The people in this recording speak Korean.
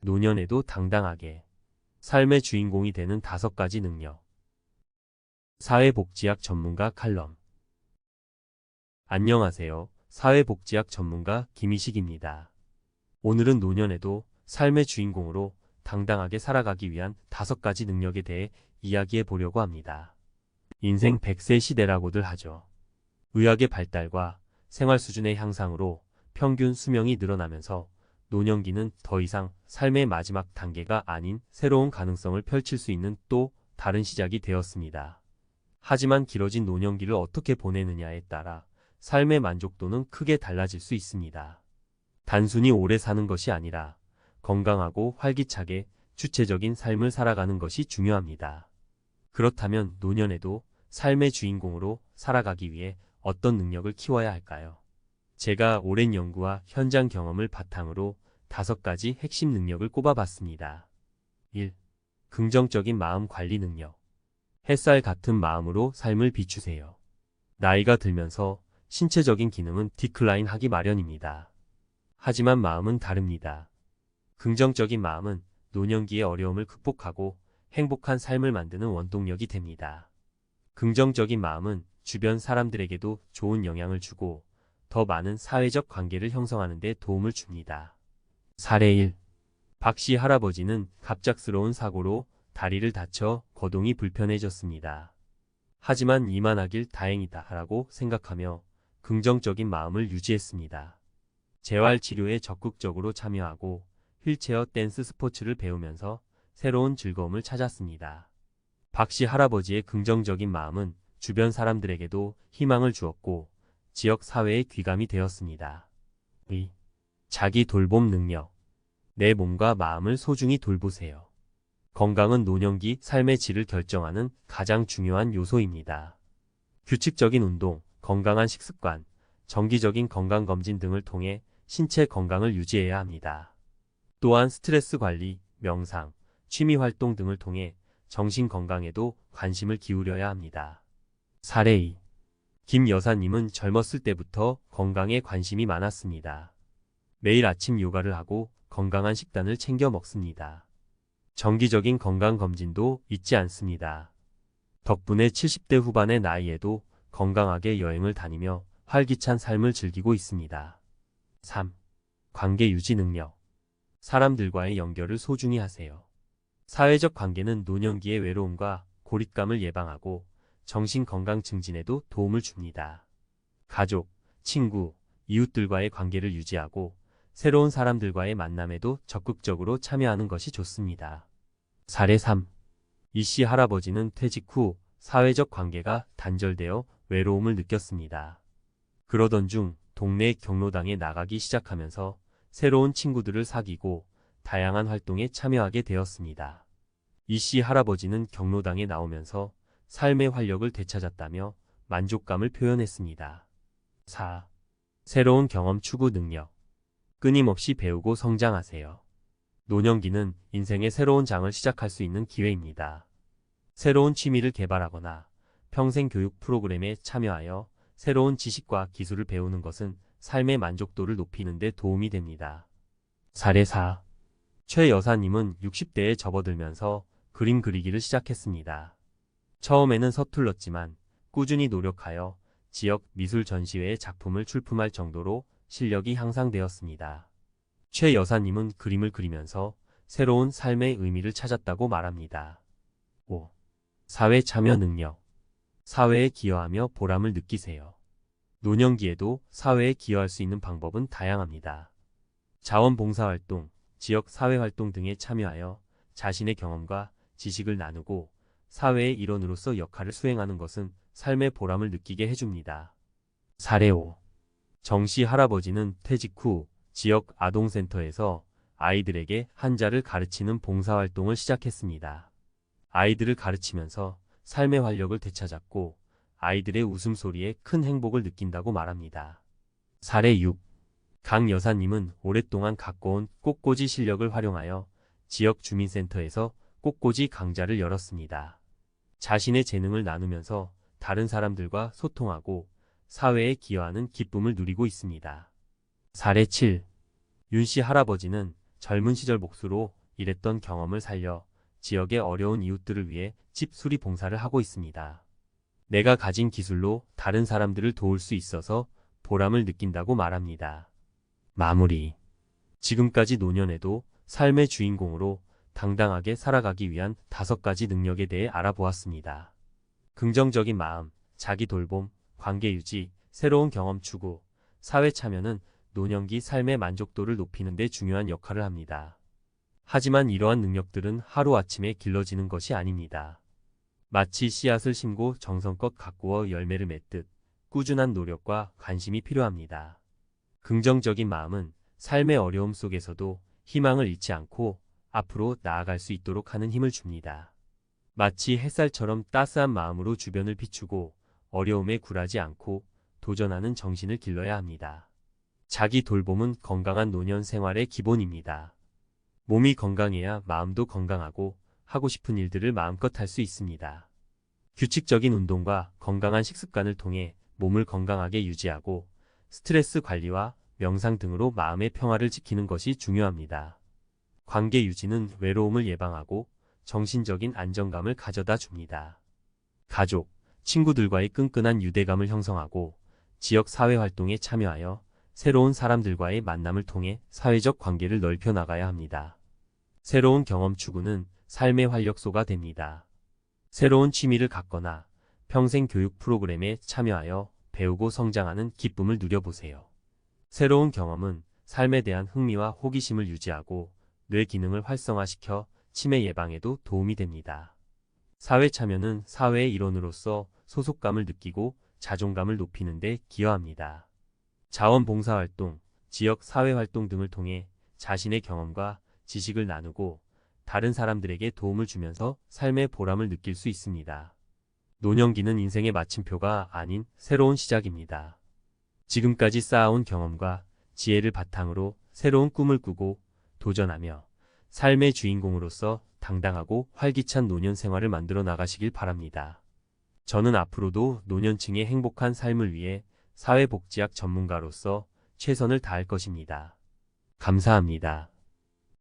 노년에도 당당하게 삶의 주인공이 되는 5가지 능력. 사회복지학 전문가 칼럼. 안녕하세요. 사회복지학 전문가 김희식입니다. 오늘은 노년에도 삶의 주인공으로 당당하게 살아가기 위한 5가지 능력에 대해 이야기해 보려고 합니다. 인생 100세 시대라고들 하죠. 의학의 발달과 생활 수준의 향상으로 평균 수명이 늘어나면서 노년기는 더 이상 삶의 마지막 단계가 아닌 새로운 가능성을 펼칠 수 있는 또 다른 시작이 되었습니다. 하지만 길어진 노년기를 어떻게 보내느냐에 따라 삶의 만족도는 크게 달라질 수 있습니다. 단순히 오래 사는 것이 아니라 건강하고 활기차게 주체적인 삶을 살아가는 것이 중요합니다. 그렇다면 노년에도 삶의 주인공으로 살아가기 위해 어떤 능력을 키워야 할까요? 제가 오랜 연구와 현장 경험을 바탕으로 5가지 핵심 능력을 꼽아봤습니다. 1. 긍정적인 마음 관리 능력. 햇살 같은 마음으로 삶을 비추세요. 나이가 들면서 신체적인 기능은 디클라인 하기 마련입니다. 하지만 마음은 다릅니다. 긍정적인 마음은 노년기의 어려움을 극복하고 행복한 삶을 만드는 원동력이 됩니다. 긍정적인 마음은 주변 사람들에게도 좋은 영향을 주고 더 많은 사회적 관계를 형성하는 데 도움을 줍니다. 사례 1. 박씨 할아버지는 갑작스러운 사고로 다리를 다쳐 거동이 불편해졌습니다. 하지만 이만하길 다행이다 라고 생각하며 긍정적인 마음을 유지했습니다. 재활치료에 적극적으로 참여하고 휠체어 댄스 스포츠를 배우면서 새로운 즐거움을 찾았습니다. 박씨 할아버지의 긍정적인 마음은 주변 사람들에게도 희망을 주었고 지역 사회의 귀감이 되었습니다. 2. 자기 돌봄 능력. 내 몸과 마음을 소중히 돌보세요. 건강은 노년기 삶의 질을 결정하는 가장 중요한 요소입니다. 규칙적인 운동, 건강한 식습관, 정기적인 건강검진 등을 통해 신체 건강을 유지해야 합니다. 또한 스트레스 관리, 명상, 취미활동 등을 통해 정신 건강에도 관심을 기울여야 합니다. 사례 2. 김 여사님은 젊었을 때부터 건강에 관심이 많았습니다. 매일 아침 요가를 하고 건강한 식단을 챙겨 먹습니다. 정기적인 건강검진도 잊지 않습니다. 덕분에 70대 후반의 나이에도 건강하게 여행을 다니며 활기찬 삶을 즐기고 있습니다. 3. 관계 유지 능력. 사람들과의 연결을 소중히 하세요. 사회적 관계는 노년기의 외로움과 고립감을 예방하고 정신 건강 증진에도 도움을 줍니다. 가족, 친구, 이웃들과의 관계를 유지하고 새로운 사람들과의 만남에도 적극적으로 참여하는 것이 좋습니다. 사례 3. 이씨 할아버지는 퇴직 후 사회적 관계가 단절되어 외로움을 느꼈습니다. 그러던 중 동네 경로당에 나가기 시작하면서 새로운 친구들을 사귀고 다양한 활동에 참여하게 되었습니다. 이씨 할아버지는 경로당에 나오면서 삶의 활력을 되찾았다며 만족감을 표현했습니다. 4. 새로운 경험 추구 능력. 끊임없이 배우고 성장하세요. 노년기는 인생의 새로운 장을 시작할 수 있는 기회입니다. 새로운 취미를 개발하거나 평생 교육 프로그램에 참여하여 새로운 지식과 기술을 배우는 것은 삶의 만족도를 높이는 데 도움이 됩니다. 사례 4. 최 여사님은 60대에 접어들면서 그림 그리기를 시작했습니다. 처음에는 서툴렀지만 꾸준히 노력하여 지역 미술 전시회에 작품을 출품할 정도로 실력이 향상되었습니다. 최 여사님은 그림을 그리면서 새로운 삶의 의미를 찾았다고 말합니다. 5. 사회 참여 능력. 사회에 기여하며 보람을 느끼세요. 노년기에도 사회에 기여할 수 있는 방법은 다양합니다. 자원봉사활동, 지역 사회활동 등에 참여하여 자신의 경험과 지식을 나누고 사회의 일원으로서 역할을 수행하는 것은 삶의 보람을 느끼게 해줍니다. 사례 5. 정씨 할아버지는 퇴직 후 지역 아동센터에서 아이들에게 한자를 가르치는 봉사활동을 시작했습니다. 아이들을 가르치면서 삶의 활력을 되찾았고 아이들의 웃음소리에 큰 행복을 느낀다고 말합니다. 사례 6. 강 여사님은 오랫동안 갖고온 꽃꽂이 실력을 활용하여 지역 주민센터에서 꽃꽂이 강좌를 열었습니다. 자신의 재능을 나누면서 다른 사람들과 소통하고 사회에 기여하는 기쁨을 누리고 있습니다. 사례 7. 윤씨 할아버지는 젊은 시절 몫으로 일했던 경험을 살려 지역의 어려운 이웃들을 위해 집 수리 봉사를 하고 있습니다. 내가 가진 기술로 다른 사람들을 도울 수 있어서 보람을 느낀다고 말합니다. 마무리. 지금까지 노년에도 삶의 주인공으로 당당하게 살아가기 위한 5가지 능력에 대해 알아보았습니다. 긍정적인 마음, 자기 돌봄, 관계 유지, 새로운 경험 추구, 사회 참여는 노년기 삶의 만족도를 높이는 데 중요한 역할을 합니다. 하지만 이러한 능력들은 하루아침에 길러지는 것이 아닙니다. 마치 씨앗을 심고 정성껏 가꾸어 열매를 맺듯 꾸준한 노력과 관심이 필요합니다. 긍정적인 마음은 삶의 어려움 속에서도 희망을 잃지 않고 앞으로 나아갈 수 있도록 하는 힘을 줍니다. 마치 햇살처럼 따스한 마음으로 주변을 비추고 어려움에 굴하지 않고 도전하는 정신을 길러야 합니다. 자기 돌봄은 건강한 노년 생활의 기본입니다. 몸이 건강해야 마음도 건강하고 하고 싶은 일들을 마음껏 할 수 있습니다. 규칙적인 운동과 건강한 식습관을 통해 몸을 건강하게 유지하고 스트레스 관리와 명상 등으로 마음의 평화를 지키는 것이 중요합니다. 관계 유지는 외로움을 예방하고 정신적인 안정감을 가져다 줍니다. 가족, 친구들과의 끈끈한 유대감을 형성하고 지역 사회 활동에 참여하여 새로운 사람들과의 만남을 통해 사회적 관계를 넓혀 나가야 합니다. 새로운 경험 추구는 삶의 활력소가 됩니다. 새로운 취미를 갖거나 평생 교육 프로그램에 참여하여 배우고 성장하는 기쁨을 누려보세요. 새로운 경험은 삶에 대한 흥미와 호기심을 유지하고 뇌 기능을 활성화시켜 치매 예방에도 도움이 됩니다. 사회 참여는 사회의 일원으로서 소속감을 느끼고 자존감을 높이는 데 기여합니다. 자원봉사활동, 지역 사회활동 등을 통해 자신의 경험과 지식을 나누고 다른 사람들에게 도움을 주면서 삶의 보람을 느낄 수 있습니다. 노년기는 인생의 마침표가 아닌 새로운 시작입니다. 지금까지 쌓아온 경험과 지혜를 바탕으로 새로운 꿈을 꾸고 도전하며 삶의 주인공으로서 당당하고 활기찬 노년 생활을 만들어 나가시길 바랍니다. 저는 앞으로도 노년층의 행복한 삶을 위해 사회복지학 전문가로서 최선을 다할 것입니다. 감사합니다.